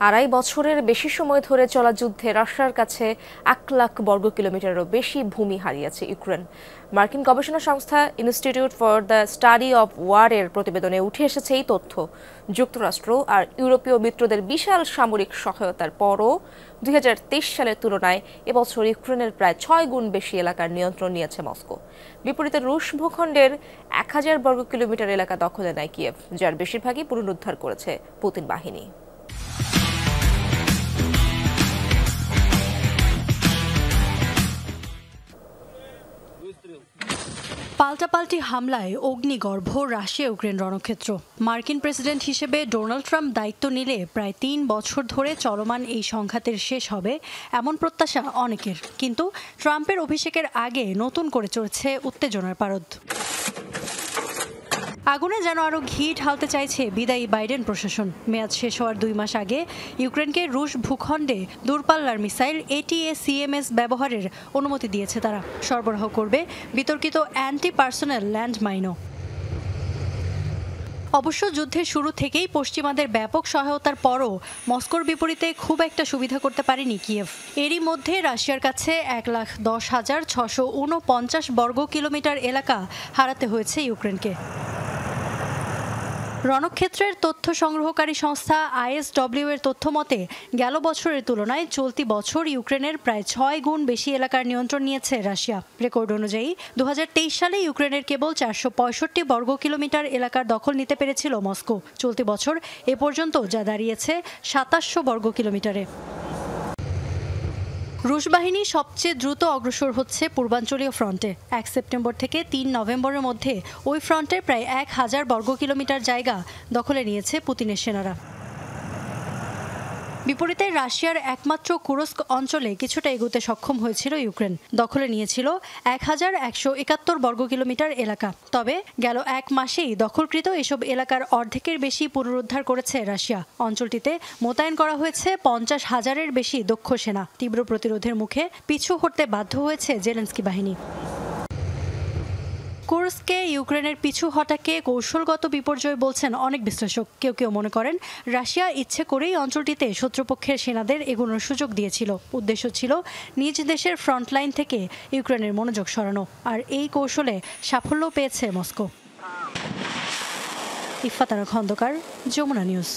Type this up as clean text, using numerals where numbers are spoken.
আড়াই বছরের বেশি সময় ধরে চলা যুদ্ধে রাশিয়ার কাছে 1,00,000 বর্গ কিলোমিটারেরও বেশি ভূমি হারিয়েছে ইউক্রেন। মার্কিন গবেষণা সংস্থা institute for the study of war এর প্রতিবেদনে উঠে এসেছে এই তথ্য। যুক্তরাষ্ট্র আর ইউরোপীয় মিত্রদের বিশাল সামরিক সহায়তার পরও 2023 সালের তুলনায় এবছর ইউক্রেনের প্রায় 6 গুণ বেশি এলাকার নিয়ন্ত্রণ নিয়েছে মস্কো। বিপরীতে রুশ ভূখণ্ডের 1000 বর্গ কিলোমিটার এলাকা দখলে নেয় কিয়েভ, যার বেশিরভাগই পুনরুদ্ধার করেছে পুতিন বাহিনী। পাল্টাপাল্টি হামলায় অগ্নিগর্ভ রাশিয়া ইউক্রেন রণক্ষেত্র। মার্কিন প্রেসিডেন্ট হিসেবে ডোনাল্ড ট্রাম্প দায়িত্ব নিলে প্রায় 3 বছর ধরে চলমান এই সংঘাতের শেষ হবে এমন প্রত্যাশা অনেকের, কিন্তু ট্রাম্পের অভিষেকের আগে নতুন করে চড়ছে উত্তেজনার পারদ। আগুনে যেন আরও ঘি ঢালতে চাইছে বিদায়ী বাইডেন প্রশাসন। মেয়াদ শেষ হওয়ার 2 মাস আগে ইউক্রেনকে রুশ ভূখণ্ডে দূরপাল্লার মিসাইল ATACMS ব্যবহারের অনুমতি দিয়েছে তারা। সরবরাহ করবে বিতর্কিত অ্যান্টি পার্সোনেল ল্যান্ডমাইনও। অবশ্য যুদ্ধের শুরু থেকেই পশ্চিমাদের ব্যাপক সহায়তার পরও মস্কোর বিপরীতে খুব একটা সুবিধা করতে পারেনি কিয়েভ। এরই মধ্যে রাশিয়ার কাছে 1,10,649 বর্গ কিলোমিটার এলাকা হারাতে হয়েছে ইউক্রেনকে। রণক্ষেত্রের তথ্য সংগ্রহকারী সংস্থা ISW এর তথ্য মতে গেল বছরের তুলনায় চলতি বছর ইউক্রেনের প্রায় 6 গুণ বেশি এলাকার নিয়ন্ত্রণ নিয়েছে রাশিয়া। রেকর্ড অনুযায়ী 2023 সালে ইউক্রেনের কেবল 465 বর্গ কিলোমিটার এলাকার দখল নিতে পেরেছিল মস্কো। চলতি বছর এ পর্যন্ত যা দাঁড়িয়েছে 2700 বর্গ কিলোমিটারে। রুশ বাহিনী সবচেয়ে দ্রুত অগ্রসর হচ্ছে পূর্বাঞ্চলীয় ফ্রন্টে। 1 সেপ্টেম্বর থেকে 3 নভেম্বরের মধ্যে ওই ফ্রন্টের প্রায় 1000 বর্গ কিলোমিটার জায়গা দখলে নিয়েছে পুতিনের সেনারা। বিপরীতে রাশিয়ার একমাত্র কুরস্ক অঞ্চলে কিছুটা এগোতে সক্ষম হয়েছিল ইউক্রেন। দখলে নিয়েছিল 1171 বর্গ কিলোমিটার এলাকা। তবে গেল 1 মাসেই দখলকৃত এসব এলাকার অর্ধেকের বেশি পুনরুদ্ধার করেছে রাশিয়া। অঞ্চলটিতে মোতায়েন করা হয়েছে 50,000-এর বেশি দক্ষ সেনা। তীব্র প্রতিরোধের মুখে পিছু হটতে বাধ্য হয়েছে জেলেনস্কি বাহিনী। কুরস্কে ইউক্রেনের পিছু হটাকে কৌশলগত বিপর্যয় বলছেন অনেক বিশ্লেষক। কেউ কেউ মনে করেন রাশিয়া ইচ্ছে করেই অঞ্চলটিতে শত্রুপক্ষের সেনাদের এগোনোর সুযোগ দিয়েছিল। উদ্দেশ্য ছিল নিজ দেশের ফ্রন্টলাইন থেকে ইউক্রেনের মনোযোগ সরানো, আর এই কৌশলে সাফল্য পেয়েছে মস্কো। ইফফাত আরা খন্দকার, যমুনা নিউজ।